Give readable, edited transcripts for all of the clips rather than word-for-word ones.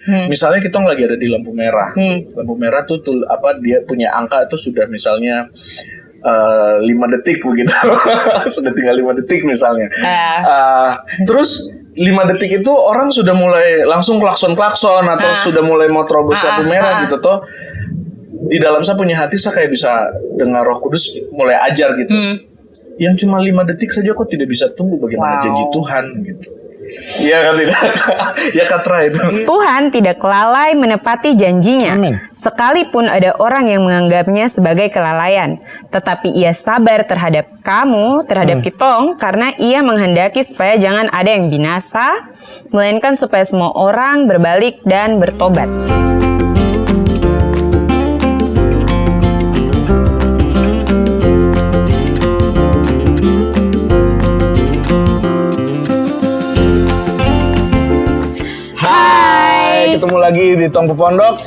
Misalnya kita lagi ada di lampu merah. Lampu merah tuh dia punya angka itu sudah misalnya 5 detik begitu. Sudah tinggal 5 detik misalnya. Terus 5 detik itu orang sudah mulai langsung klakson atau sudah mulai mau terobos lampu merah gitu toh. Di dalam saya punya hati saya kayak bisa dengar Roh Kudus mulai ajar gitu. Yang cuma 5 detik saja kok tidak bisa tunggu bagaimana janji Tuhan gitu. Iya kan tidak? Ya Katra itu. Tuhan tidak lalai menepati janjinya. Amin. Sekalipun ada orang yang menganggapnya sebagai kelalaian, tetapi ia sabar terhadap kamu, terhadap kitong, karena ia menghendaki supaya jangan ada yang binasa, melainkan supaya semua orang berbalik dan bertobat. Ketemu lagi di Tongpu Pondok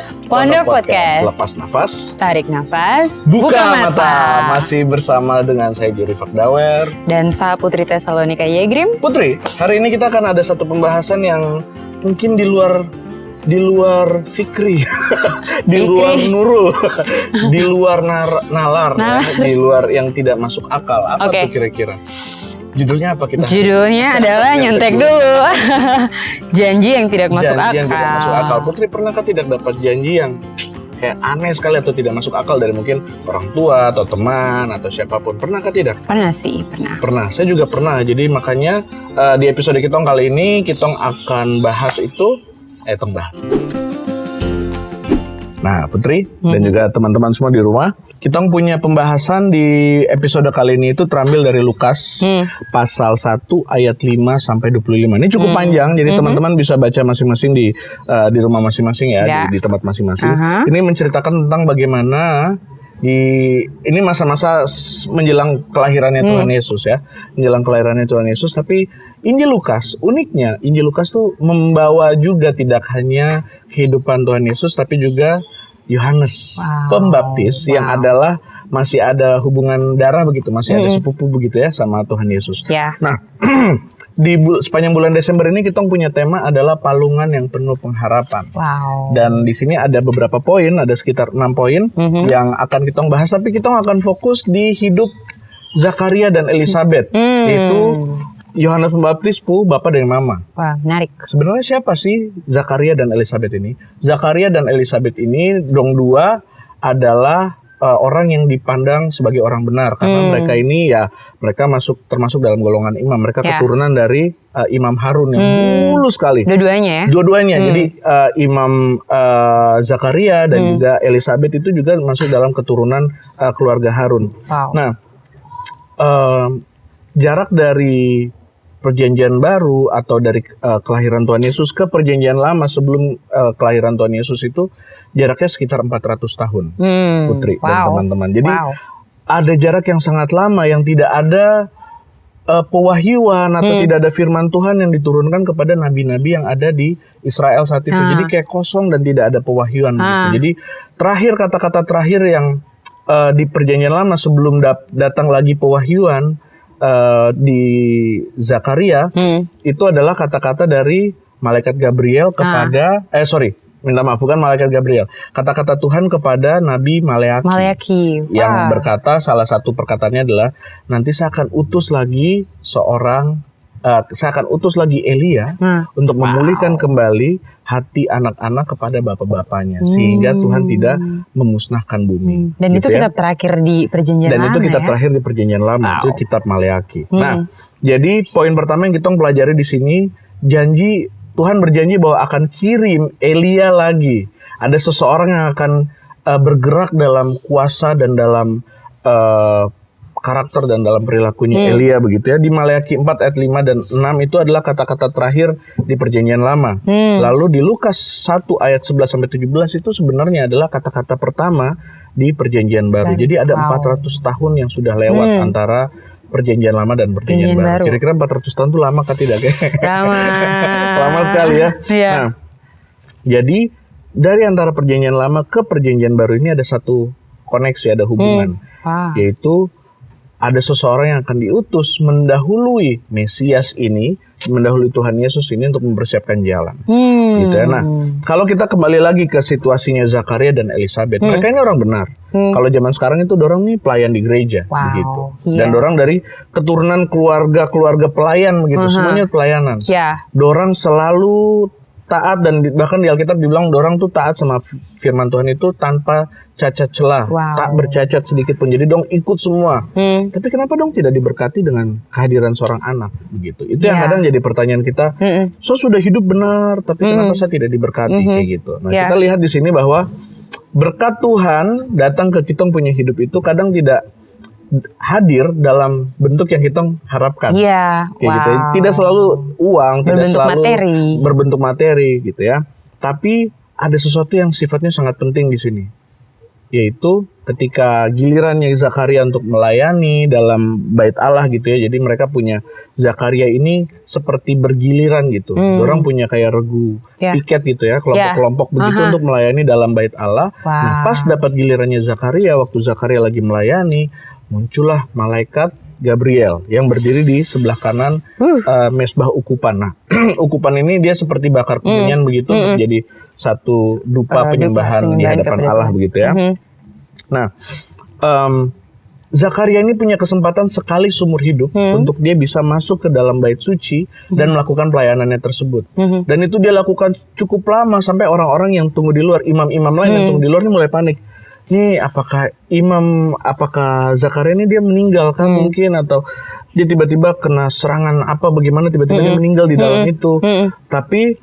Podcast. Lepas nafas, Tarik nafas, buka mata. Masih bersama dengan saya Juri Fakdawer dan saya Putri Tesalonika Yegrim. Putri, hari ini kita akan ada satu pembahasan yang mungkin di luar fikri, di luar nurul, di luar nalar. Ya, di luar yang tidak masuk akal. Apa tuh kira-kira? Judulnya apa kita? Judulnya adalah nyontek dulu. Janji yang tidak masuk akal. Janji yang tidak masuk akal. Putri pernahkah tidak dapat janji yang kayak aneh sekali atau tidak masuk akal dari mungkin orang tua atau teman atau siapapun? Pernahkah tidak? Pernah sih, pernah. Pernah, saya juga pernah. Jadi makanya di episode Kitong kali ini Kitong akan bahas itu. Bahas. Nah, Putri dan juga teman-teman semua di rumah, kita punya pembahasan di episode kali ini itu terambil dari Lukas pasal 1 ayat 5 sampai 25. Ini cukup panjang, jadi teman-teman bisa baca masing-masing di rumah masing-masing ya. Di tempat masing-masing. Ini menceritakan tentang bagaimana ini masa-masa menjelang kelahirannya Tuhan Yesus ya. Menjelang kelahirannya Tuhan Yesus, tapi Injil Lukas, uniknya Injil Lukas tuh membawa juga tidak hanya kehidupan Tuhan Yesus tapi juga Yohanes Pembaptis yang adalah masih ada hubungan darah begitu, masih ada sepupu begitu ya sama Tuhan Yesus. Nah, di sepanjang bulan Desember ini kita punya tema adalah palungan yang penuh pengharapan. Dan di sini ada beberapa poin, ada sekitar 6 poin yang akan kita bahas, tapi kita akan fokus di hidup Zakaria dan Elizabeth. Itu Yohanes Pembaptis, bapak dan mama. Wah, menarik. Sebenarnya siapa sih Zakaria dan Elizabeth ini? Zakaria dan Elizabeth ini dua adalah orang yang dipandang sebagai orang benar karena mereka ini mereka termasuk dalam golongan imam. Mereka keturunan dari Imam Harun yang dulu sekali. Dua-duanya ya? Dua-duanya. Jadi Imam Zakaria dan juga Elizabeth itu juga masuk dalam keturunan keluarga Harun. Nah, jarak dari Perjanjian Baru atau dari kelahiran Tuhan Yesus ke Perjanjian Lama sebelum kelahiran Tuhan Yesus itu jaraknya sekitar 400 tahun, Putri dan teman-teman. Jadi ada jarak yang sangat lama yang tidak ada pewahyuan atau tidak ada firman Tuhan yang diturunkan kepada nabi-nabi yang ada di Israel saat itu. Jadi kayak kosong dan tidak ada pewahyuan gitu. Jadi kata-kata terakhir yang di Perjanjian Lama sebelum datang lagi pewahyuan di Zakaria itu adalah kata-kata dari malaikat Gabriel kepada bukan malaikat Gabriel, kata-kata Tuhan kepada Nabi Maleaki yang berkata, salah satu perkataannya adalah nanti saya akan utus lagi Elia untuk memulihkan kembali hati anak-anak kepada bapak-bapaknya sehingga Tuhan tidak memusnahkan bumi. Dan itu kitab terakhir di Perjanjian Lama. Dan itu kitab terakhir di Perjanjian Lama, itu kitab Maleaki. Nah, jadi poin pertama yang kita pelajari di sini, Tuhan berjanji bahwa akan kirim Elia lagi. Ada seseorang yang akan bergerak dalam kuasa dan dalam karakter dan dalam perilakunya Elia begitu ya. Di Maleaki 4 ayat 5 dan 6 itu adalah kata-kata terakhir di Perjanjian Lama. Lalu di Lukas 1 ayat 11 sampai 17 itu sebenarnya adalah kata-kata pertama di Perjanjian Baru. Jadi ada 400 tahun yang sudah lewat antara Perjanjian Lama dan Perjanjian Baru. Kira-kira 400 tahun itu lama kan tidak? Lama sekali ya. Nah, jadi dari antara Perjanjian Lama ke Perjanjian Baru ini ada satu koneksi, ada hubungan, yaitu ada seseorang yang akan diutus mendahului Mesias ini mendahului Tuhan Yesus ini untuk mempersiapkan jalan. Gitu ya. Nah, kalau kita kembali lagi ke situasinya Zakaria dan Elisabeth, mereka ini orang benar. Kalau zaman sekarang itu dorang nih pelayan di gereja, begitu. Dan dorang dari keturunan keluarga pelayan, begitu. Semuanya pelayanan. Dorang selalu taat, dan bahkan di Alkitab dibilang dorang tuh taat sama firman Tuhan itu tanpa cacat celah, tak bercacat sedikit pun. Jadi dong ikut semua. Tapi kenapa dong tidak diberkati dengan kehadiran seorang anak, begitu? Itu yang kadang jadi pertanyaan kita. So sudah hidup benar, tapi kenapa saya tidak diberkati kayak gitu? Nah, kita lihat di sini bahwa berkat Tuhan datang ke kita punya hidup itu kadang tidak hadir dalam bentuk yang kita harapkan. Kayak gitu. Tidak selalu uang, tidak selalu berbentuk materi gitu ya. Tapi ada sesuatu yang sifatnya sangat penting di sini. Yaitu ketika gilirannya Zakaria untuk melayani dalam bait Allah gitu ya. Jadi mereka punya Zakaria ini seperti bergiliran gitu. Orang punya kayak regu piket gitu ya, kelompok-kelompok begitu untuk melayani dalam bait Allah. Nah, pas dapat gilirannya Zakaria, waktu Zakaria lagi melayani, muncullah malaikat Gabriel yang berdiri di sebelah kanan mesbah ukupan. Nah, ukupan ini dia seperti bakar kemenyan begitu untuk jadi satu dupa penyembahan di hadapan Allah begitu ya. Nah, Zakaria ini punya kesempatan sekali seumur hidup untuk dia bisa masuk ke dalam bait suci dan melakukan pelayanannya tersebut. Dan itu dia lakukan cukup lama sampai orang-orang yang tunggu di luar, imam-imam lain yang tunggu di luar ini mulai panik. Nih apakah Zakaria ini dia meninggal kan mungkin, atau dia tiba-tiba kena serangan apa bagaimana tiba-tiba dia meninggal di dalam itu. Tapi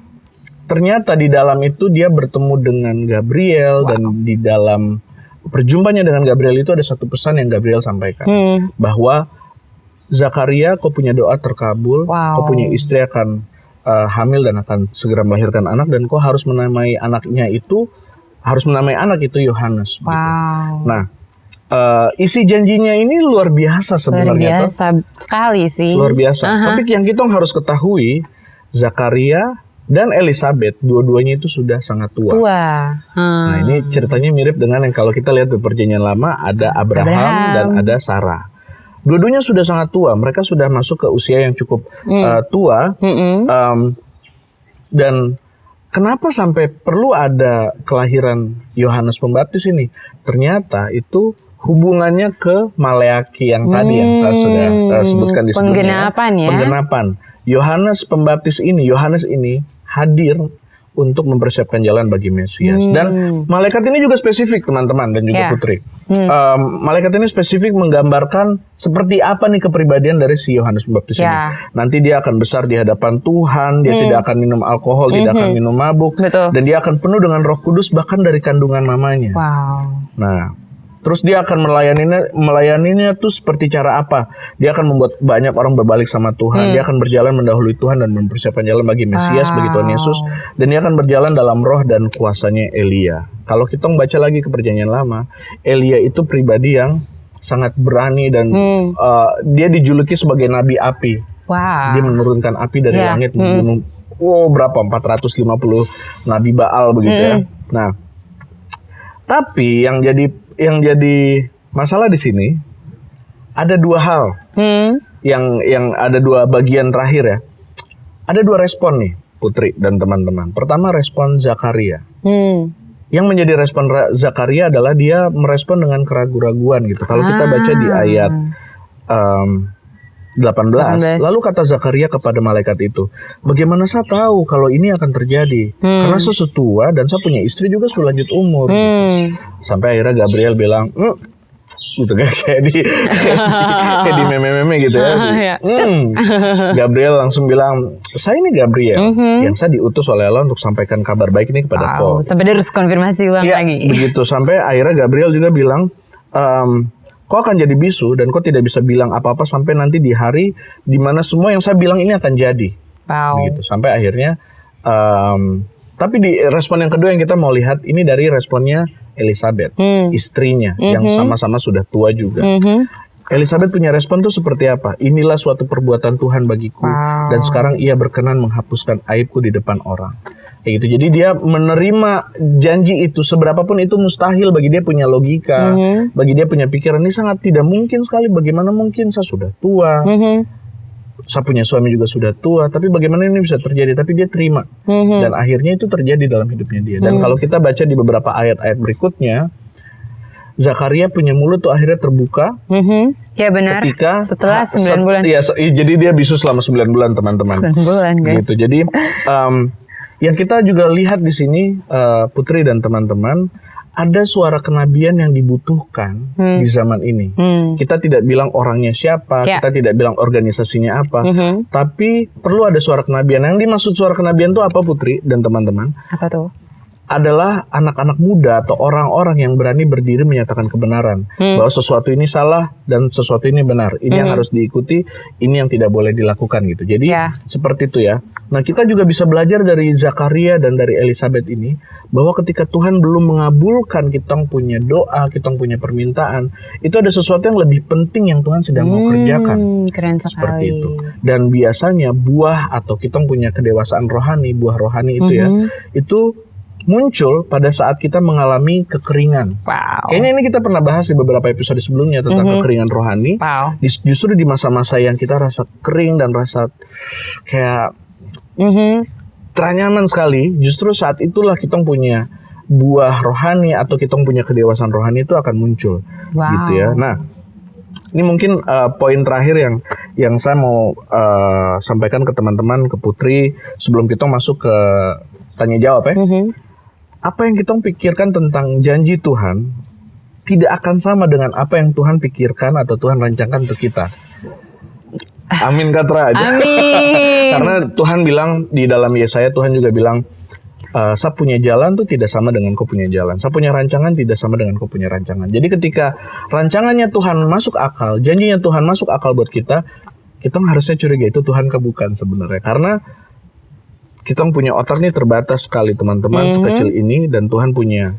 ternyata di dalam itu dia bertemu dengan Gabriel dan di dalam perjumpaannya dengan Gabriel itu ada satu pesan yang Gabriel sampaikan bahwa Zakaria, kau punya doa terkabul, kau punya istri akan hamil dan akan segera melahirkan anak, dan kau harus menamai anak itu Yohanes. Gitu. Nah, isi janjinya ini luar biasa sebenarnya. Luar biasa sekali sih. Luar biasa. Tapi yang kita harus ketahui, Zakaria dan Elisabeth dua-duanya itu sudah sangat tua. Nah, ini ceritanya mirip dengan yang kalau kita lihat di Perjanjian Lama ada Abraham dan ada Sarah. Dua-duanya sudah sangat tua. Mereka sudah masuk ke usia yang cukup tua. Dan kenapa sampai perlu ada kelahiran Yohanes Pembaptis ini? Ternyata itu hubungannya ke Maleaki yang tadi yang saya sudah sebutkan di sebelumnya. Penggenapan. Yohanes Pembaptis ini, Yohanes ini hadir untuk mempersiapkan jalan bagi Mesias. Dan malaikat ini juga spesifik teman-teman dan juga Putri. Malaikat ini spesifik menggambarkan seperti apa nih kepribadian dari si Yohanes Pembaptis ini. Nanti dia akan besar di hadapan Tuhan, dia tidak akan minum alkohol, tidak akan minum mabuk, dan dia akan penuh dengan Roh Kudus bahkan dari kandungan mamanya. Nah, terus dia akan melayaninya tuh seperti cara apa? Dia akan membuat banyak orang berbalik sama Tuhan. Dia akan berjalan mendahului Tuhan dan mempersiapkan jalan bagi Mesias, bagi Tuhan Yesus. Dan dia akan berjalan dalam roh dan kuasanya Elia. Kalau kita membaca lagi ke Perjanjian Lama, Elia itu pribadi yang sangat berani dan dia dijuluki sebagai nabi api. Dia menurunkan api dari langit membunuh berapa 450 nabi Baal begitu ya. Nah, tapi yang jadi masalah di sini ada dua hal yang ada dua bagian terakhir ya. Ada dua respon nih Putri dan teman-teman. Pertama respon Zakaria. Yang menjadi respon Zakaria adalah dia merespon dengan keraguan-raguan gitu. Kalau kita baca di ayat 18, lalu kata Zakaria kepada malaikat itu, bagaimana saya tahu kalau ini akan terjadi? Karena saya tua dan saya punya istri juga sudah lanjut umur. Gitu. Sampai akhirnya Gabriel bilang, gitu kayak di meme-meme gitu ya. Gabriel langsung bilang, saya ini Gabriel yang saya diutus oleh Allah untuk sampaikan kabar baik ini kepada kau. Sampai harus konfirmasi ulang lagi. Begitu sampai akhirnya Gabriel juga bilang, kau akan jadi bisu dan kau tidak bisa bilang apa-apa sampai nanti di hari di mana semua yang saya bilang ini akan jadi. Begitu sampai akhirnya. Tapi di respon yang kedua yang kita mau lihat ini dari responnya Elisabeth, istrinya yang sama-sama sudah tua juga. Elisabeth punya respon tuh seperti apa? Inilah suatu perbuatan Tuhan bagiku dan sekarang ia berkenan menghapuskan aibku di depan orang. Kayak gitu. Jadi dia menerima janji itu, seberapapun itu mustahil bagi dia punya logika, bagi dia punya pikiran ini sangat tidak mungkin sekali. Bagaimana mungkin saya sudah tua, saya punya suami juga sudah tua, tapi bagaimana ini bisa terjadi? Tapi dia terima. Dan akhirnya itu terjadi dalam hidupnya dia. Dan kalau kita baca di beberapa ayat-ayat berikutnya, Zakaria punya mulut tuh akhirnya terbuka. Ya benar. Ketika setelah 9 bulan. Iya, jadi dia bisu selama 9 bulan, teman-teman. 9 bulan, guys. Gitu. Jadi yang kita juga lihat di sini, Putri dan teman-teman, ada suara kenabian yang dibutuhkan di zaman ini. Kita tidak bilang orangnya siapa, kita tidak bilang organisasinya apa, tapi perlu ada suara kenabian. Yang dimaksud suara kenabian itu apa, Putri dan teman-teman? Apa tuh? Adalah anak-anak muda atau orang-orang yang berani berdiri menyatakan kebenaran bahwa sesuatu ini salah dan sesuatu ini benar. Ini yang harus diikuti, ini yang tidak boleh dilakukan gitu. Jadi seperti itu ya. Nah, kita juga bisa belajar dari Zakaria dan dari Elizabeth ini bahwa ketika Tuhan belum mengabulkan kita punya doa, kita punya permintaan, itu ada sesuatu yang lebih penting yang Tuhan sedang mau kerjakan. Keren sekali. Seperti itu. Dan biasanya buah atau kita punya kedewasaan rohani, buah rohani itu ya, itu muncul pada saat kita mengalami kekeringan. Wow. Kayaknya ini kita pernah bahas di beberapa episode sebelumnya tentang kekeringan rohani. Wow. Justru di masa-masa yang kita rasa kering dan rasa kayak teranyaman sekali, justru saat itulah kita punya buah rohani atau kita punya kedewasaan rohani itu akan muncul. Gitu ya. Nah, ini mungkin poin terakhir yang saya mau sampaikan ke teman-teman, ke Putri sebelum kita masuk ke tanya jawab ya. Apa yang kita pikirkan tentang janji Tuhan tidak akan sama dengan apa yang Tuhan pikirkan atau Tuhan rancangkan untuk kita. Amin katra aja. Amin. Karena Tuhan bilang di dalam Yesaya, Tuhan juga bilang, saya punya jalan tuh tidak sama dengan kau punya jalan. Saya punya rancangan tidak sama dengan kau punya rancangan. Jadi ketika rancangannya Tuhan masuk akal, janjinya Tuhan masuk akal buat kita harusnya curiga itu Tuhan bukan sebenarnya. Karena kita punya otak nih terbatas sekali, teman-teman, sekecil ini, dan Tuhan punya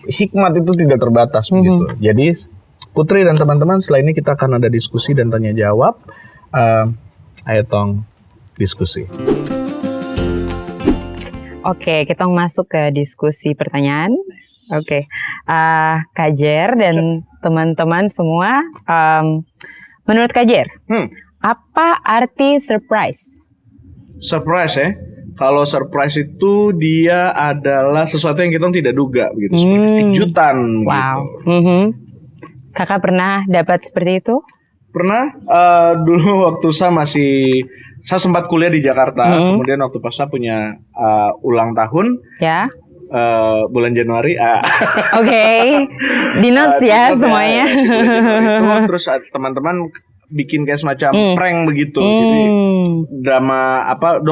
hikmat itu tidak terbatas begitu. Jadi Putri dan teman-teman, setelah ini kita akan ada diskusi dan tanya jawab. Ayo tong diskusi. Oke, kita masuk ke diskusi pertanyaan. Oke, Kak Jer dan teman-teman semua, menurut Kak Jer, apa arti surprise? Surprise ya. Kalau surprise itu dia adalah sesuatu yang kita tidak duga begitu, seperti kejutan gitu. Kakak pernah dapat seperti itu? Pernah. Dulu waktu saya sempat kuliah di Jakarta, kemudian waktu pas saya punya ulang tahun. Ya. Bulan Januari. Oke. Di notes ya semuanya. Itu, terus teman-teman bikin kayak semacam prank begitu. Jadi drama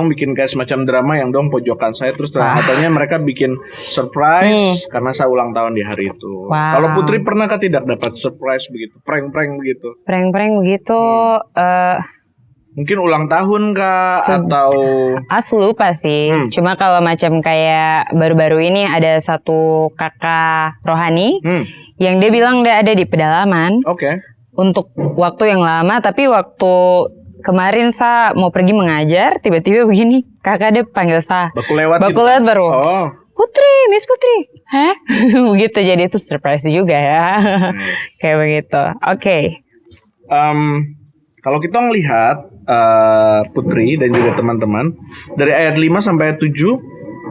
bikin kayak semacam drama yang pojokan saya, terus katanya mereka bikin surprise karena saya ulang tahun di hari itu. Kalau Putri pernahkah tidak dapat surprise begitu, prank begitu? Prank begitu mungkin ulang tahun kah atau lupa sih. Cuma kalau macam kayak baru-baru ini ada satu kakak rohani yang dia bilang dia ada di pedalaman. Untuk waktu yang lama, tapi waktu kemarin saya mau pergi mengajar, tiba-tiba begini, kakak dia panggil saya. Baku lewat baru. Putri, Miss Putri. Hah? Begitu, jadi itu surprise juga ya. Kayak begitu. Oke. Kalau kita melihat Putri dan juga teman-teman, dari ayat 5 sampai ayat 7,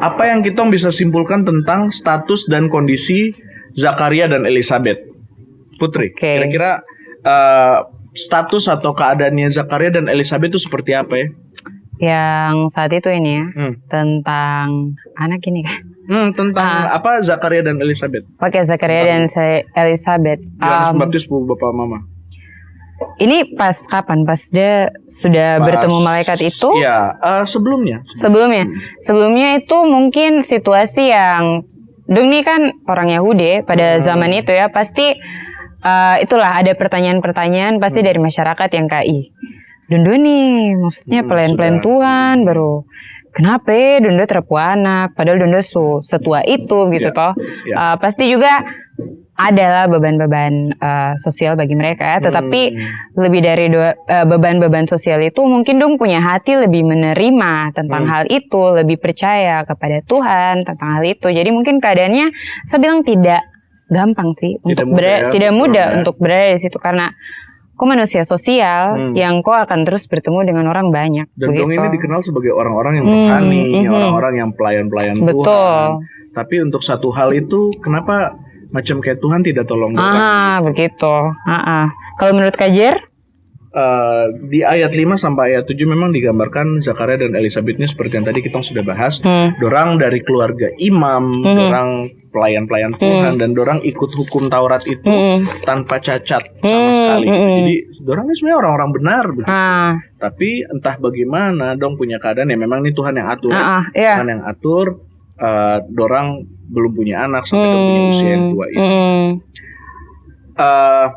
apa yang kita bisa simpulkan tentang status dan kondisi Zakaria dan Elizabeth? Putri, kira-kira status atau keadaannya Zakaria dan Elizabeth itu seperti apa ya? Yang saat itu ini ya, tentang anak ini kan? Tentang apa Zakaria dan Elizabeth? Oke, Zakaria dan Elizabeth. Yohanes Pembaptis bapak mama. Ini pas kapan? Pas dia sudah bertemu malaikat itu? Iya, sebelumnya. Sebelumnya itu mungkin situasi yang, dong ini kan orang Yahudi pada zaman itu ya, pasti itulah ada pertanyaan-pertanyaan pasti dari masyarakat yang KI. Dondo nih, maksudnya pelayan-pelayan Tuhan baru. Kenapa Dondo terpu anak? Padahal Dondo setua itu gitu toh. Pasti juga adalah beban-beban sosial bagi mereka ya. Tetapi lebih dari beban-beban sosial itu mungkin dong punya hati lebih menerima tentang hal itu, lebih percaya kepada Tuhan tentang hal itu. Jadi mungkin keadaannya saya bilang tidak gampang sih tidak mudah untuk berada di situ, karena kau manusia sosial yang kau akan terus bertemu dengan orang banyak. Dan begitu. dong ini dikenal sebagai orang-orang yang rohani, orang-orang yang pelayan-pelayan Betul. Tuhan. Tapi untuk satu hal itu, kenapa macam kayak Tuhan tidak tolong dorang? Begitu. Kalau menurut Kajer? Di ayat 5 sampai ayat 7 memang digambarkan Zakaria dan Elisabetnya seperti yang tadi kita sudah bahas. Dorang dari keluarga imam, dorang pelayan-pelayan Tuhan, dan dorang ikut hukum Taurat itu tanpa cacat sama sekali. Jadi dorang ini sebenarnya orang-orang benar begitu. Tapi entah bagaimana dong punya keadaan ya memang ini Tuhan yang atur. Tuhan yang atur. Dorang belum punya anak sampai punya usia yang tua itu.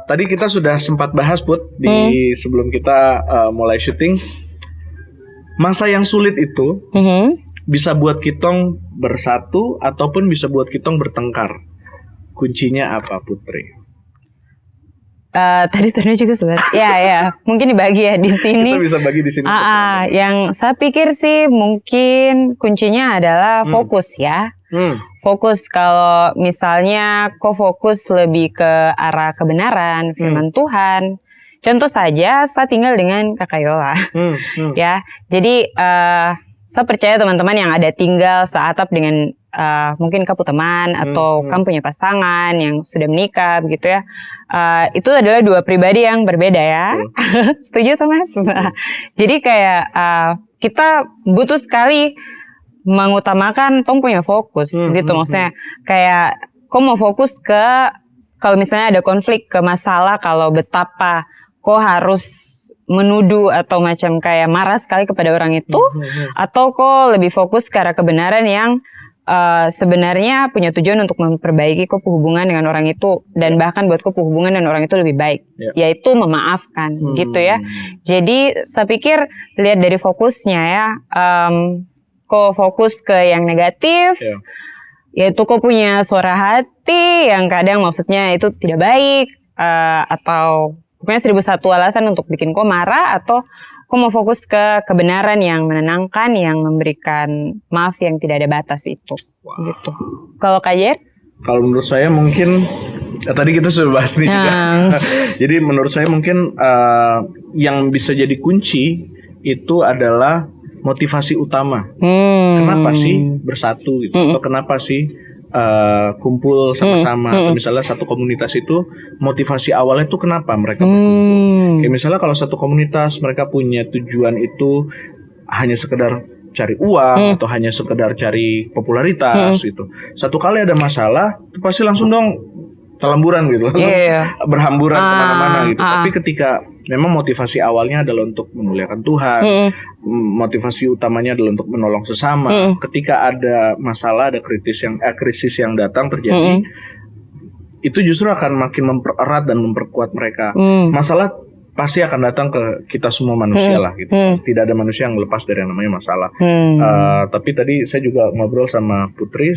Tadi kita sudah sempat bahas Put di sebelum kita mulai syuting, masa yang sulit itu bisa buat kitong bersatu ataupun bisa buat kitong bertengkar. Kuncinya apa Putri? Tadi sebenarnya juga sebenarnya ya mungkin dibagi ya di sini. Kita bisa bagi di sini. Yang saya pikir sih mungkin kuncinya adalah fokus ya. Fokus, kalau misalnya kok fokus lebih ke arah kebenaran firman Tuhan. Contoh saja saya tinggal dengan Kakak Yola. Ya. Jadi saya percaya teman-teman yang ada tinggal seatap dengan mungkin kamu teman atau kamu punya pasangan yang sudah menikah begitu ya. Itu adalah dua pribadi yang berbeda ya. Setuju Thomas? Jadi kayak kita butuh sekali mengutamakan tong punya fokus gitu. Maksudnya kayak kau mau fokus ke kalau misalnya ada konflik ke masalah, kalau betapa kau harus menuduh atau macam kayak marah sekali kepada orang itu, atau kau lebih fokus ke arah kebenaran yang sebenarnya punya tujuan untuk memperbaiki kau hubungan dengan orang itu, dan bahkan buat kau hubungan dengan orang itu lebih baik, yaitu memaafkan gitu ya. Jadi saya pikir lihat dari fokusnya ya. Kok fokus ke yang negatif, yaitu kok punya suara hati yang kadang maksudnya itu tidak baik, atau pokoknya 1001 alasan untuk bikin kok marah, atau kok mau fokus ke kebenaran yang menenangkan, yang memberikan maaf yang tidak ada batas itu. Gitu. Kalau Kajer? Kalau menurut saya mungkin tadi kita sudah bahas nih juga. Jadi menurut saya mungkin yang bisa jadi kunci itu adalah motivasi utama. Kenapa sih bersatu gitu? Atau kenapa sih kumpul sama-sama? Atau misalnya satu komunitas itu motivasi awalnya itu kenapa mereka berkumpul? Kayak misalnya kalau satu komunitas mereka punya tujuan itu hanya sekedar cari uang atau hanya sekedar cari popularitas gitu. Satu kali ada masalah, itu pasti langsung dong telamburan gitu, langsung berhamburan kemana-mana gitu. Tapi ketika memang motivasi awalnya adalah untuk memuliakan Tuhan, motivasi utamanya adalah untuk menolong sesama. Ketika ada masalah, ada krisis yang datang terjadi, itu justru akan makin mempererat dan memperkuat mereka. Masalah pasti akan datang ke kita semua manusia lah gitu. Tidak ada manusia yang lepas dari yang namanya masalah. Tapi tadi saya juga ngobrol sama Putri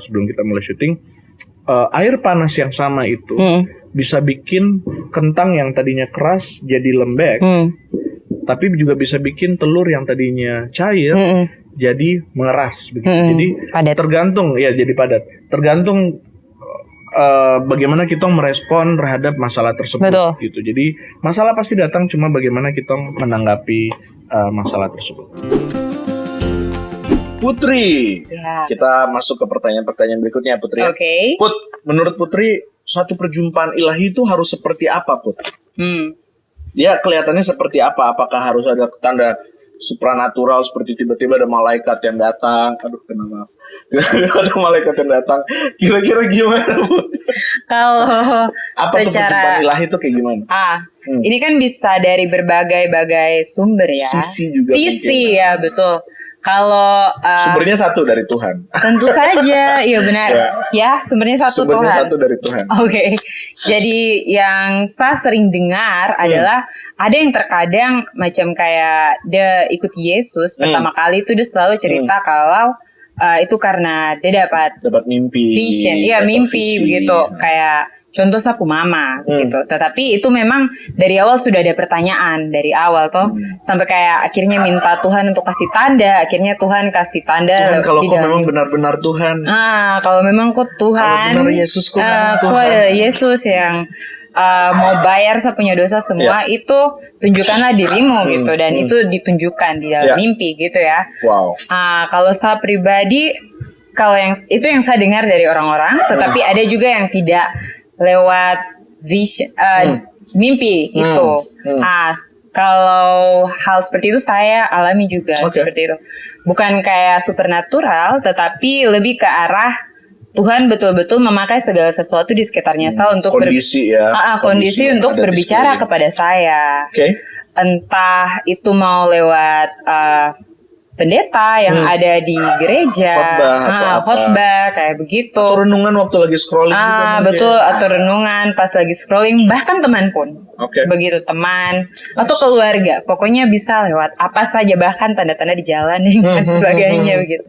sebelum kita mulai syuting. Air panas yang sama itu bisa bikin kentang yang tadinya keras jadi lembek, tapi juga bisa bikin telur yang tadinya cair jadi mengeras begitu. Jadi padat. Tergantung ya, jadi padat. Tergantung bagaimana kita merespon terhadap masalah tersebut. Betul. Gitu. Jadi masalah pasti datang, cuma bagaimana kita menanggapi masalah tersebut. Putri, kita masuk ke pertanyaan-pertanyaan berikutnya Putri. Oke. Put, menurut Putri satu perjumpaan ilahi itu harus seperti apa Put? Dia kelihatannya seperti apa? Apakah harus ada tanda supranatural seperti tiba-tiba ada malaikat yang datang? Aduh, kena maaf. Tiba-tiba ada malaikat yang datang. Kira-kira gimana Put? Kalau apa tuh perjumpaan ilahi itu kayak gimana? Ini kan bisa dari berbagai sumber ya. Sisi juga mungkin. Ya betul. Kalau sumbernya satu dari Tuhan. Tentu saja, iya benar. Ya, sumbernya satu sumbernya Tuhan. Satu dari Tuhan. Oke. Jadi yang saya sering dengar adalah ada yang terkadang macam kayak dia ikut Yesus pertama kali itu dia selalu cerita kalau itu karena dia dapat mimpi. Vision. Iya, mimpi begitu. Kayak contoh sapu mama gitu. Tetapi itu memang dari awal sudah ada pertanyaan dari awal toh sampai kayak akhirnya minta Tuhan untuk kasih tanda. Akhirnya Tuhan kasih tanda. Tuhan, kalau kau memang benar-benar Tuhan. Kalau memang kau Tuhan. Kalau benar Yesus kau memang Tuhan. Kau adalah Yesus yang mau bayar saya punya dosa semua, itu tunjukkanlah dirimu gitu, dan itu ditunjukkan di dalam mimpi gitu ya. Wow. Kalau saya pribadi, kalau yang itu yang saya dengar dari orang-orang, tetapi ada juga yang tidak lewat vision, mimpi itu. Kalau hal seperti itu saya alami juga seperti itu. Bukan kayak supernatural, tetapi lebih ke arah Tuhan betul-betul memakai segala sesuatu di sekitarnya saya untuk kondisi kondisi untuk berbicara kepada saya. Entah itu mau lewat pendeta yang ada di gereja, khotbah kayak begitu. Atau renungan waktu lagi scrolling juga betul, atau renungan pas lagi scrolling, bahkan teman pun. Begitu, teman atau keluarga, pokoknya bisa lewat apa saja, bahkan tanda-tanda di jalan dan sebagainya begitu.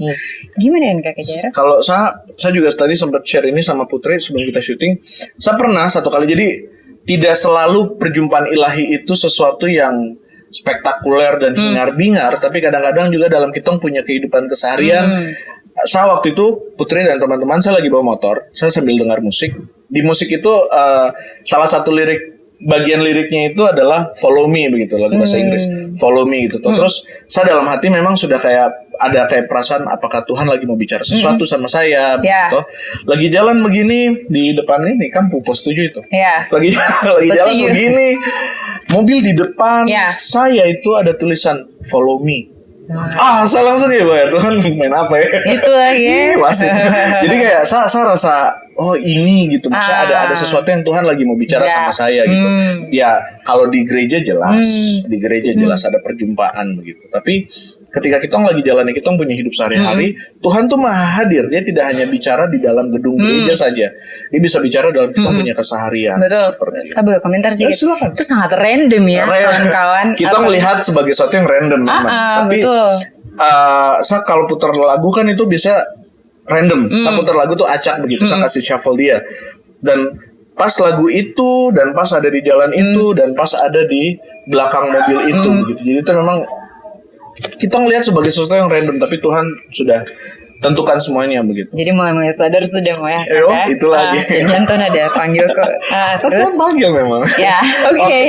Gimana ya Kak Jaira? Kalau saya juga tadi sempat share ini sama Putri sebelum kita syuting. Saya pernah satu kali, jadi tidak selalu perjumpaan ilahi itu sesuatu yang spektakuler dan hingar-bingar, tapi kadang-kadang juga dalam kita punya kehidupan keseharian. Saya waktu itu, Putri dan teman-teman, saya lagi bawa motor, saya sambil dengar musik. Di musik itu salah satu bagian liriknya itu adalah follow me begitu, lagu bahasa Inggris, follow me gitu. Terus saya dalam hati memang sudah ada perasaan apakah Tuhan lagi mau bicara sesuatu sama saya gitu. Lagi jalan begini di depan ini kan pos 7 itu. Lagi jalan begini, mobil di depan saya itu ada tulisan follow me. Saya langsung ya Tuhan main apa ya? Itu lagi. Wasit. Jadi kayak saya rasa ini gitu. Maksudnya ada sesuatu yang Tuhan lagi mau bicara sama saya gitu. Ya kalau di gereja jelas, ada perjumpaan begitu. Tapi ketika kita lagi jalani, kita punya hidup sehari-hari, Tuhan tuh maha hadir. Dia tidak hanya bicara di dalam gedung gereja saja. Dia bisa bicara dalam kita punya keseharian. Betul. Saya boleh komentar sih. Silakan. Itu sangat random ya, kawan-kawan. Kita melihat sebagai sesuatu yang random memang. Tapi saya kalau putar lagu kan itu bisa random. Saya putar lagu tuh acak begitu. Saya kasih shuffle dia. Dan pas lagu itu, dan pas ada di jalan itu, dan pas ada di belakang mobil itu begitu. Jadi itu memang kita ngelihat sebagai sesuatu yang random, tapi Tuhan sudah tentukan semuanya begitu. Jadi mulai sadar sudah mau ya. Itu lagi. Jangan ada panggil kok. Terus panggil memang. Ya, oke.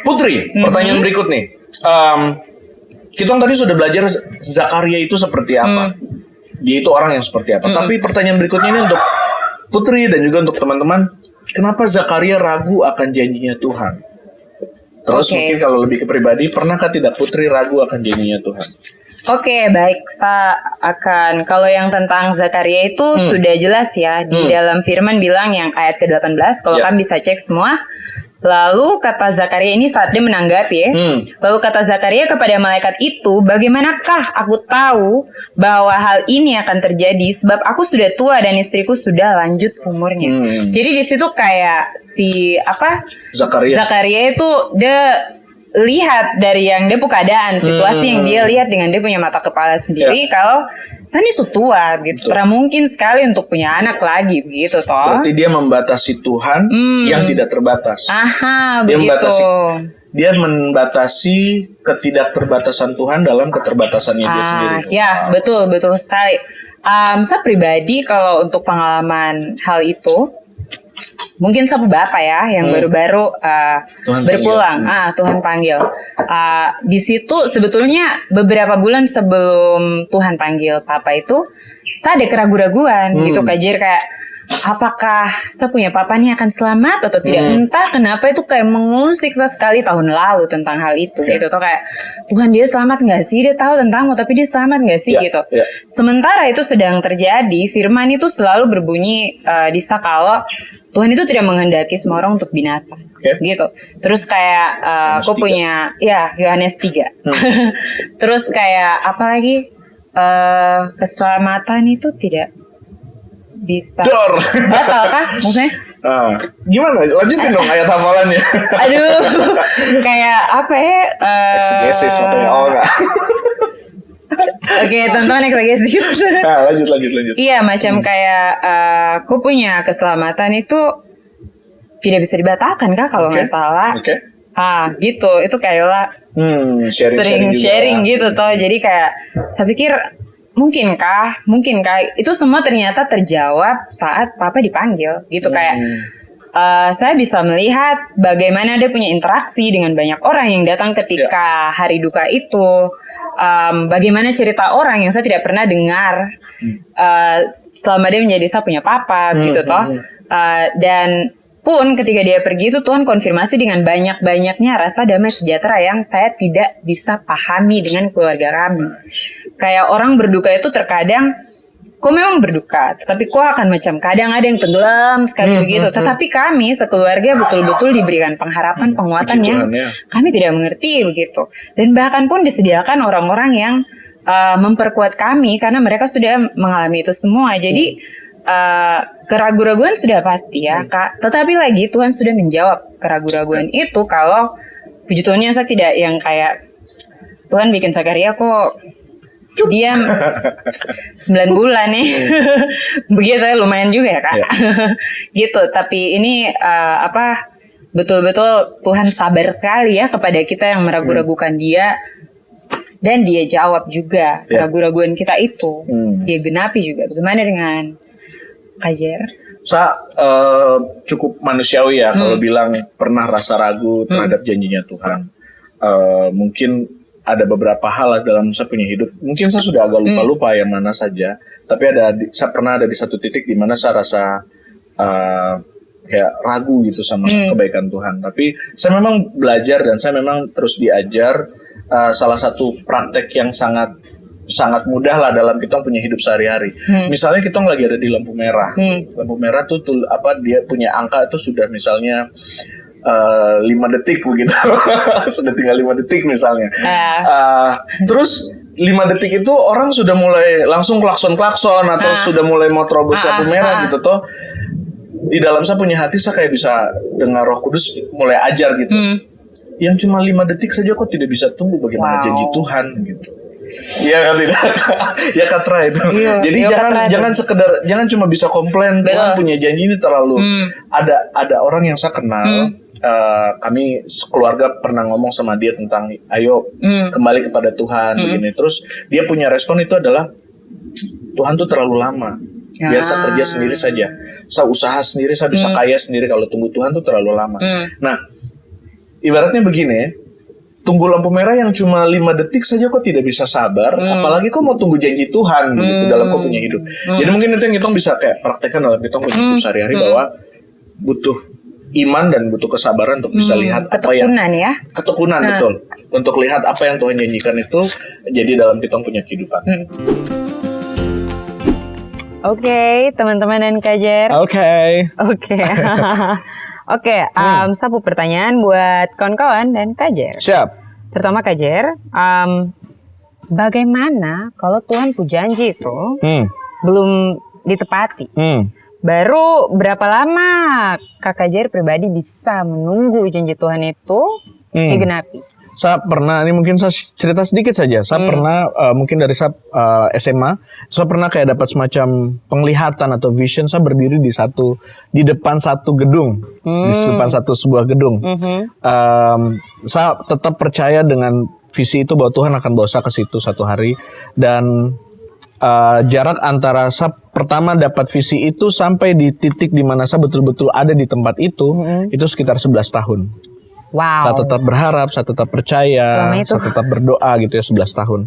Putri, pertanyaan berikut nih. Kita tadi sudah belajar Zakaria itu seperti apa. Dia itu orang yang seperti apa. Tapi pertanyaan berikutnya ini untuk Putri dan juga untuk teman-teman, kenapa Zakaria ragu akan janjinya Tuhan? Terus mungkin kalau lebih ke pribadi, pernahkah tidak Putri ragu akan janjinya Tuhan? Oke, baik. Saya akan, kalau yang tentang Zakaria itu sudah jelas ya. Di dalam firman bilang yang ayat ke-18, kalau kalian bisa cek semua. Lalu kata Zakaria ini saat dia menanggapi lalu kata Zakaria kepada malaikat itu, bagaimanakah aku tahu bahwa hal ini akan terjadi, sebab aku sudah tua dan istriku sudah lanjut umurnya. Jadi di situ kayak Zakaria itu dia lihat dari yang dia punya keadaan, situasi yang dia lihat dengan dia punya mata kepala sendiri, kalau saya ini sudah tua gitu, pernah mungkin sekali untuk punya anak lagi begitu toh. Berarti dia membatasi Tuhan yang tidak terbatas. Dia membatasi ketidakterbatasan Tuhan dalam keterbatasannya dia sendiri. Ya, betul sekali. Saya pribadi kalau untuk pengalaman hal itu, mungkin sama bapak ya yang baru-baru berpulang. Tuhan panggil. Di situ sebetulnya beberapa bulan sebelum Tuhan panggil papa itu, saya ada keraguan-raguan gitu kayak apakah saya punya papa nih akan selamat atau tidak. Entah kenapa itu kayak mengusik saya sekali tahun lalu tentang hal itu gitu. Tuh kayak Tuhan, dia selamat gak sih? Dia tahu tentangmu tapi dia selamat gak sih gitu. Sementara itu sedang terjadi, firman itu selalu berbunyi di kalau Tuhan itu tidak menghendaki semua orang untuk binasa gitu. Terus kayak aku punya Yohanes 3. Terus kayak apa lagi, keselamatan itu tidak bisa batal kah maksudnya? Gimana? Lanjutin dong ayat hafalannya. Aduh, kayak apa ya? Exegesis makanya enggak. Oke, teman-teman exegesis. Lanjut. Iya, macam kayak aku punya keselamatan itu tidak bisa dibatalkan kah kalau nggak salah. Gitu. Itu kayak sharing gitu toh. Jadi kayak saya pikir mungkinkah itu semua ternyata terjawab saat papa dipanggil gitu. Kayak saya bisa melihat bagaimana dia punya interaksi dengan banyak orang yang datang ketika hari duka itu. Bagaimana cerita orang yang saya tidak pernah dengar selama dia menjadi saya punya papa gitu toh. Dan pun ketika dia pergi itu Tuhan konfirmasi dengan banyak-banyaknya rasa damai sejahtera yang saya tidak bisa pahami dengan keluarga kami. Kayak orang berduka itu terkadang kok memang berduka, tetapi kok akan macam kadang ada yang tenggelam sekali begitu. Tetapi kami sekeluarga betul-betul diberikan pengharapan, penguatan yang kami tidak mengerti begitu. Dan bahkan pun disediakan orang-orang yang memperkuat kami karena mereka sudah mengalami itu semua. Jadi keraguan-raguan sudah pasti ya Kak. Tetapi lagi Tuhan sudah menjawab keraguan-raguan itu kalau puji Tuhannya saya tidak yang kayak Tuhan bikin Zakaria kok diam 9 bulan nih. Begitu ya, lumayan juga ya Kak. Gitu, tapi ini betul-betul Tuhan sabar sekali ya kepada kita yang meragu-ragukan dia. Dan dia jawab juga keraguan-raguan kita itu. Dia genapi juga. Bagaimana dengan Kak Jer? Cukup manusiawi ya kalau bilang pernah rasa ragu terhadap janjinya Tuhan. Mungkin ada beberapa hal dalam saya punya hidup. Mungkin saya sudah agak lupa-lupa yang mana saja. Tapi saya pernah ada di satu titik di mana saya rasa kayak ragu gitu sama kebaikan Tuhan. Tapi saya memang belajar dan saya memang terus diajar salah satu praktek yang sangat mudah lah dalam kita punya hidup sehari-hari. Misalnya kita lagi ada di lampu merah. Lampu merah tuh dia punya angka itu sudah misalnya 5 detik begitu. Sudah tinggal 5 detik misalnya. Terus 5 detik itu orang sudah mulai langsung klakson atau sudah mulai mau terobos lampu merah gitu toh. Di dalam saya punya hati saya kayak bisa dengar Roh Kudus mulai ajar gitu. Yang cuma 5 detik saja kok tidak bisa tunggu bagaimana janji Tuhan gitu. Iya kan tidak? Ya Katra itu. Jadi jangan cuma bisa komplain Tuhan punya janji ini terlalu. Ada orang yang saya kenal. Kami keluarga pernah ngomong sama dia tentang ayo kembali kepada Tuhan begini. Terus dia punya respon itu adalah Tuhan tuh terlalu lama. Biasa kerja sendiri saja. Saya usaha sendiri, saya bisa kaya sendiri. Kalau tunggu Tuhan tuh terlalu lama. Nah, ibaratnya begini, tunggu lampu merah yang cuma 5 detik saja kok tidak bisa sabar, apalagi kok mau tunggu janji Tuhan gitu dalam kau punya hidup. Jadi mungkin itu yang kita bisa kayak praktekkan dalam kita punya hidup sehari-hari bahwa butuh iman dan butuh kesabaran untuk bisa lihat apa yang ketekunan betul, untuk lihat apa yang Tuhan janjikan itu jadi dalam kita punya kehidupan. Oke, teman-teman dan Kak Jer. Oke, satu pertanyaan buat kawan-kawan dan Kak Jer. Siap. Terutama Kak Jer, bagaimana kalau Tuhan janji itu belum ditepati? Baru berapa lama Kak Jer pribadi bisa menunggu janji Tuhan itu digenapi? Saya pernah, ini mungkin saya cerita sedikit saja. Saya pernah, mungkin dari saya SMA, saya pernah kayak dapat semacam penglihatan atau vision. Saya berdiri di depan satu gedung, di depan sebuah gedung. Saya tetap percaya dengan visi itu bahwa Tuhan akan bawa saya ke situ satu hari. Dan jarak antara saya pertama dapat visi itu sampai di titik di mana saya betul-betul ada di tempat itu sekitar 11 tahun. Wow. Saya tetap berharap, saya tetap percaya, saya tetap berdoa gitu ya 11 tahun.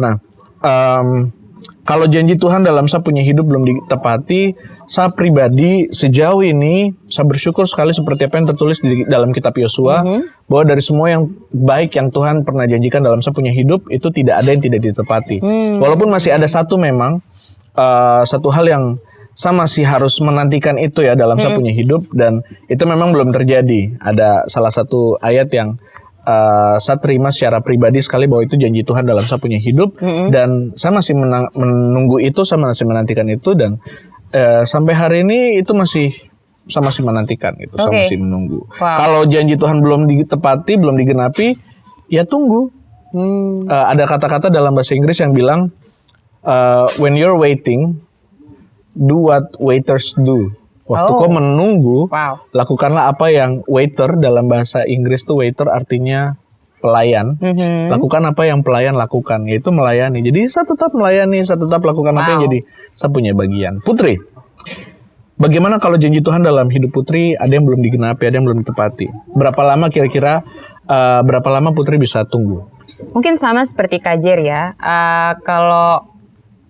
Nah, kalau janji Tuhan dalam saya punya hidup belum ditepati, saya pribadi sejauh ini saya bersyukur sekali seperti apa yang tertulis di dalam kitab Yosua, bahwa dari semua yang baik yang Tuhan pernah janjikan dalam saya punya hidup itu tidak ada yang tidak ditepati. Walaupun masih ada satu memang satu hal yang saya masih harus menantikan itu ya dalam saya punya hidup, dan itu memang belum terjadi. Ada salah satu ayat yang saya terima secara pribadi sekali bahwa itu janji Tuhan dalam saya punya hidup, dan saya masih menunggu itu, saya masih menantikan itu, dan sampai hari ini itu saya masih menantikan itu, saya masih menunggu. Kalau janji Tuhan belum ditepati, belum digenapi, ya tunggu. Ada kata-kata dalam bahasa Inggris yang bilang when you're waiting, do what waiters do. Waktu kau menunggu, lakukanlah apa yang waiter dalam bahasa Inggris tuh waiter artinya pelayan. Lakukan apa yang pelayan lakukan, yaitu melayani. Jadi saya tetap melayani, saya tetap lakukan apa yang jadi saya punya bagian. Putri, bagaimana kalau janji Tuhan dalam hidup Putri ada yang belum digenapi, ada yang belum ditepati? Berapa lama kira-kira berapa lama Putri bisa tunggu? Mungkin sama seperti Kajer ya. Kalau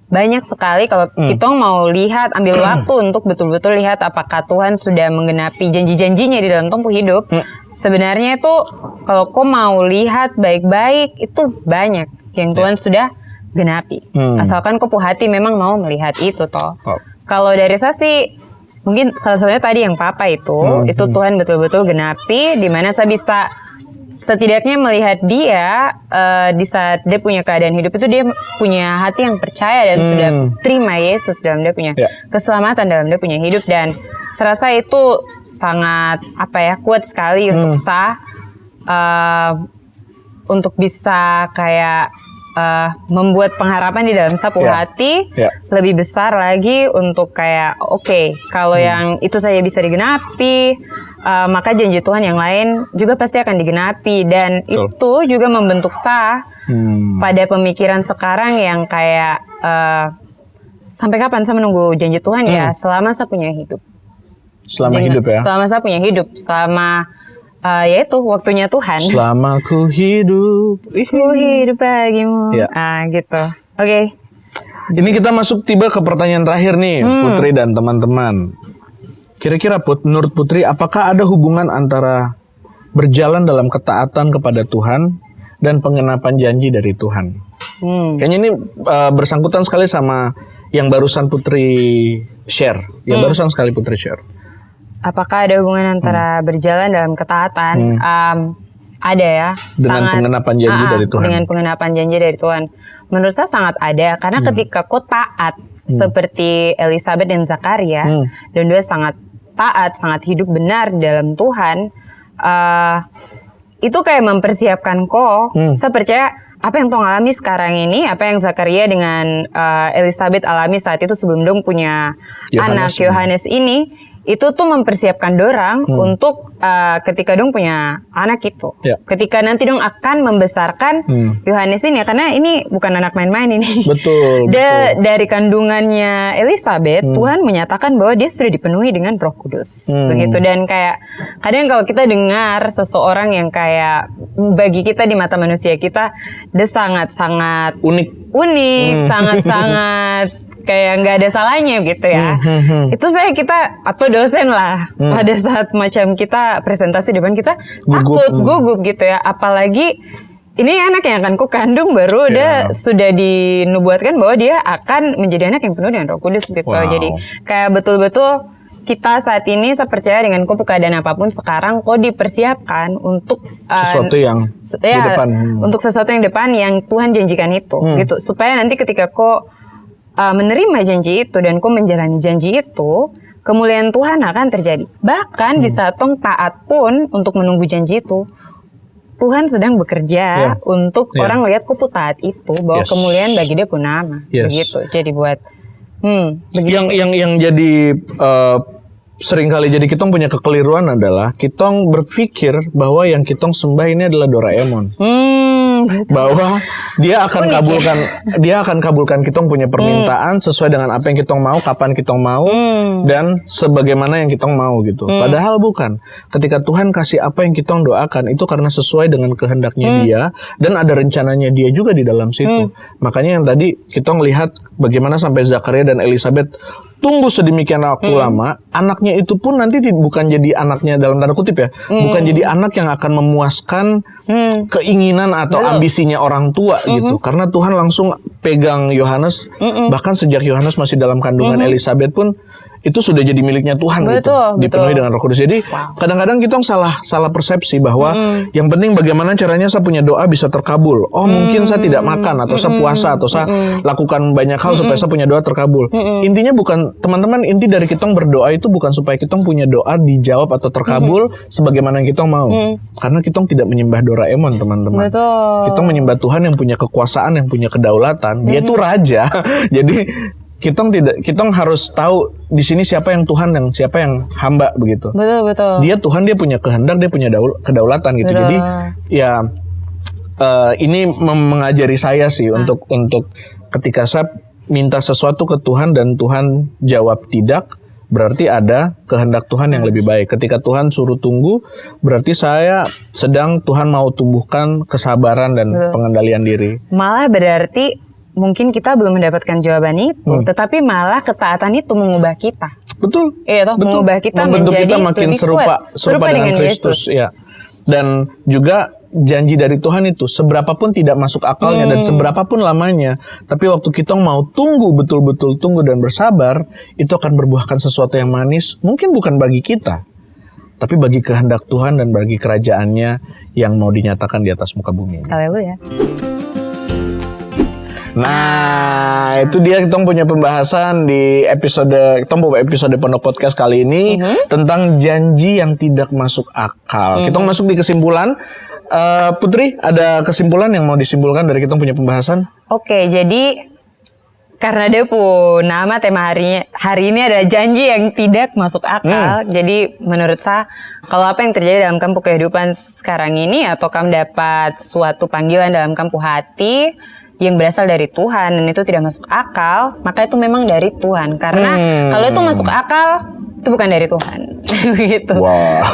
banyak sekali kalau kita mau lihat, ambil waktu untuk betul-betul lihat apakah Tuhan sudah menggenapi janji-janjinya di dalam tempuh hidup. Sebenarnya itu kalau kau mau lihat baik-baik itu banyak yang Tuhan sudah genapi. Asalkan kau hati memang mau melihat itu toh. Kalau dari saya sih mungkin salah satunya tadi yang Papa itu Tuhan betul-betul genapi, di mana saya bisa setidaknya melihat dia di saat dia punya keadaan hidup itu dia punya hati yang percaya dan sudah terima Yesus dalam dia punya keselamatan dalam dia punya hidup, dan serasa itu sangat kuat sekali untuk untuk bisa kayak membuat pengharapan di dalam sapu hati lebih besar lagi untuk kayak kalau yang itu saya bisa digenapi, maka janji Tuhan yang lain juga pasti akan digenapi, dan itu juga membentuk pada pemikiran sekarang yang kayak sampai kapan saya menunggu janji Tuhan ya, selama saya punya hidup. Selama hidup ya? Selama saya punya hidup, selama yaitu waktunya Tuhan. Selama ku hidup bagimu. Gitu. Oke. Ini kita tiba ke pertanyaan terakhir nih, Putri dan teman-teman. Kira-kira menurut Putri, apakah ada hubungan antara berjalan dalam ketaatan kepada Tuhan dan pengenapan janji dari Tuhan? Kayaknya ini bersangkutan sekali sama yang barusan Putri share. Apakah ada hubungan antara berjalan dalam ketaatan? Ada ya. Dengan pengenapan janji dari Tuhan. Dengan pengenapan janji dari Tuhan. Menurut saya sangat ada. Karena ketika kau taat, seperti Elisabeth dan Zakaria, dan dia sangat taat, sangat hidup benar dalam Tuhan, itu kayak mempersiapkan kau. Saya percaya apa yang Tong alami sekarang ini, apa yang Zakaria dengan Elisabeth alami saat itu sebelum dong punya anak Yohanes ini, itu tuh mempersiapkan dorang untuk ketika dong punya anak itu. Ketika nanti dong akan membesarkan Yohanes ini, karena ini bukan anak main-main ini. Betul. Dari kandungannya Elisabeth, Tuhan menyatakan bahwa dia sudah dipenuhi dengan Roh Kudus. Begitu, dan kayak kadang kalau kita dengar seseorang yang kayak bagi kita di mata manusia kita, dia sangat-sangat unik, sangat-sangat kayak nggak ada salahnya gitu ya. Itu kita atau dosen lah pada saat macam kita presentasi depan kita gugup gitu ya. Apalagi ini anak yang akan ku kandung baru dia sudah dinubuatkan bahwa dia akan menjadi anak yang penuh dengan Roh Kudus gitu. Jadi kayak betul-betul kita saat ini saya percaya dengan keadaan apapun sekarang kok dipersiapkan untuk sesuatu yang di depan. Untuk sesuatu yang depan yang Tuhan janjikan itu gitu. Supaya nanti ketika kok menerima janji itu dan kau menjalani janji itu, kemuliaan Tuhan akan terjadi. Bahkan di saat tong taat pun untuk menunggu janji itu, Tuhan sedang bekerja untuk orang lihat kau taat itu, bahwa kemuliaan bagi dia pun nama. Begitu. Jadi buat yang jadi seringkali jadi kitong punya kekeliruan adalah kitong berpikir bahwa yang kitong sembah ini adalah Doraemon. Bahwa dia akan kabulkan kitong punya permintaan sesuai dengan apa yang kitong mau, kapan kitong mau, dan sebagaimana yang kitong mau gitu. Padahal bukan. Ketika Tuhan kasih apa yang kitong doakan, itu karena sesuai dengan kehendaknya dia, dan ada rencananya dia juga di dalam situ. Makanya yang tadi kitong lihat bagaimana sampai Zakaria dan Elisabeth tunggu sedemikian waktu lama, anaknya itu pun nanti bukan jadi anaknya dalam tanda kutip ya, bukan jadi anak yang akan memuaskan keinginan atau ambisinya orang tua gitu. Karena Tuhan langsung pegang Yohanes, bahkan sejak Yohanes masih dalam kandungan Elisabeth pun itu sudah jadi miliknya Tuhan gitu, dipenuhi dengan Roh Kudus. Jadi kadang-kadang kita salah persepsi bahwa yang penting bagaimana caranya saya punya doa bisa terkabul. Oh mungkin saya tidak makan atau saya puasa atau saya lakukan banyak hal supaya saya punya doa terkabul. Intinya bukan, teman-teman, inti dari kita berdoa itu bukan supaya kita punya doa dijawab atau terkabul sebagaimana yang kita mau. Karena kita tidak menyembah Doraemon, teman-teman. Kita menyembah Tuhan yang punya kekuasaan, yang punya kedaulatan. Dia tuh raja. Jadi kita harus tahu di sini siapa yang Tuhan dan siapa yang hamba begitu. Betul. Dia Tuhan, dia punya kehendak, dia punya kedaulatan gitu. Jadi ya ini mengajari saya sih untuk ketika saya minta sesuatu ke Tuhan dan Tuhan jawab tidak, berarti ada kehendak Tuhan yang lebih baik. Ketika Tuhan suruh tunggu, berarti saya sedang Tuhan mau tumbuhkan kesabaran dan pengendalian diri. Malah berarti mungkin kita belum mendapatkan jawaban itu, tetapi malah ketaatan itu mengubah kita. Betul. Iya, toh, mengubah kita membentuk menjadi kita makin lebih serupa dengan Kristus. Ya. Dan juga janji dari Tuhan itu seberapapun tidak masuk akalnya dan seberapapun lamanya, tapi waktu kita mau tunggu, betul-betul tunggu dan bersabar, itu akan berbuahkan sesuatu yang manis. Mungkin bukan bagi kita, tapi bagi kehendak Tuhan dan bagi kerajaannya yang mau dinyatakan di atas muka bumi. Haleluya. Nah, itu dia kita punya pembahasan di episode Pondok Podcast kali ini tentang janji yang tidak masuk akal. Kita masuk di kesimpulan. Putri, ada kesimpulan yang mau disimpulkan dari kita punya pembahasan? Oke, jadi karena nama tema hari ini adalah janji yang tidak masuk akal. Jadi menurut saya, kalau apa yang terjadi dalam kampu kehidupan sekarang ini, atau kamu dapat suatu panggilan dalam kampu hati yang berasal dari Tuhan dan itu tidak masuk akal, maka itu memang dari Tuhan. Karena kalau itu masuk akal, itu bukan dari Tuhan. Begitu. Wow.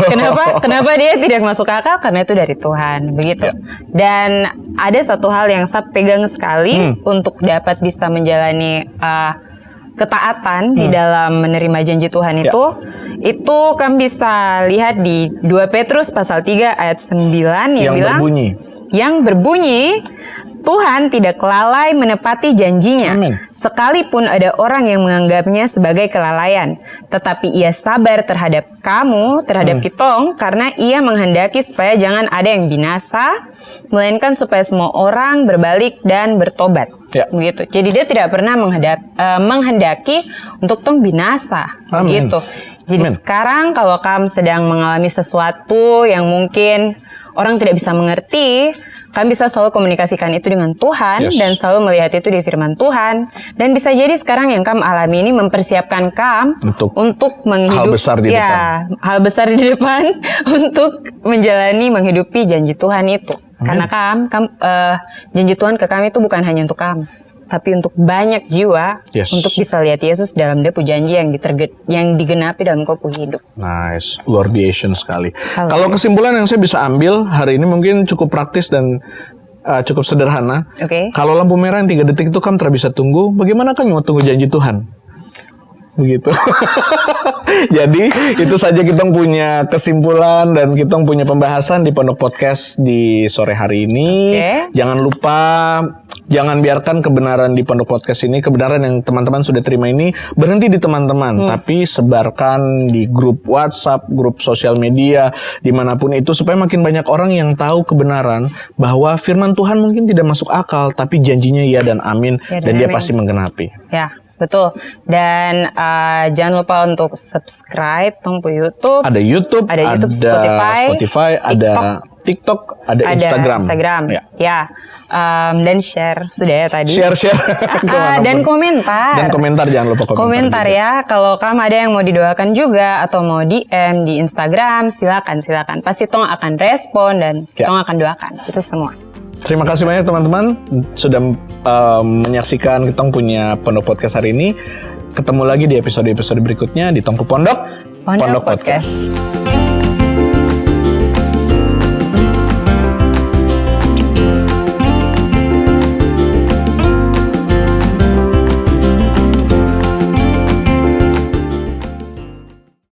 Kenapa dia tidak masuk akal? Karena itu dari Tuhan. Begitu. Dan ada satu hal yang saya pegang sekali untuk dapat bisa menjalani ketaatan di dalam menerima janji Tuhan itu kan bisa lihat di 2 Petrus pasal 3 ayat 9 yang bilang yang berbunyi Tuhan tidak lalai menepati janjinya. Amen. Sekalipun ada orang yang menganggapnya sebagai kelalaian, tetapi ia sabar terhadap kamu, terhadap kitong, karena ia menghendaki supaya jangan ada yang binasa, melainkan supaya semua orang berbalik dan bertobat. Ya. Begitu. Jadi dia tidak pernah menghendaki untuk tong binasa. Amen. Begitu. Jadi sekarang kalau kamu sedang mengalami sesuatu yang mungkin orang tidak bisa mengerti, kami bisa selalu komunikasikan itu dengan Tuhan dan selalu melihat itu di firman Tuhan. Dan bisa jadi sekarang yang kamu alami ini mempersiapkan kamu untuk menghidupi hal besar di depan untuk menghidupi janji Tuhan itu. Karena janji Tuhan ke kami itu bukan hanya untuk kamu, tapi untuk banyak jiwa untuk bisa lihat Yesus dalam dia janji yang digenapi dalam kopu hidup. Nice, luar biasa sekali. Kalau kesimpulan yang saya bisa ambil hari ini mungkin cukup praktis dan cukup sederhana. Kalau lampu merah yang 3 detik itu kamu tidak bisa tunggu, bagaimana kamu mau tunggu janji Tuhan? Begitu. Jadi itu saja kita punya kesimpulan dan kita punya pembahasan di Pondok Podcast di sore hari ini. Jangan lupa, jangan biarkan kebenaran di Pondok Podcast ini, kebenaran yang teman-teman sudah terima ini berhenti di teman-teman, tapi sebarkan di grup WhatsApp, grup sosial media, dimanapun itu, supaya makin banyak orang yang tahu kebenaran bahwa firman Tuhan mungkin tidak masuk akal, tapi janjinya ya dan amin, dan dia pasti menggenapi. Ya. Betul. Dan jangan lupa untuk subscribe tong YouTube. Ada YouTube, Spotify, ada TikTok, ada Instagram. Ya. Dan share sudah ya tadi. Share. Dan komentar. Dan komentar, jangan lupa komentar ya. Kalau kamu ada yang mau didoakan juga atau mau DM di Instagram, silakan. Pasti tong akan respon dan tong akan doakan. Itu semua. Terima kasih banyak teman-teman sudah menyaksikan kita punya Pondok Podcast hari ini. Ketemu lagi di episode-episode berikutnya di Tongku Pondok Podcast.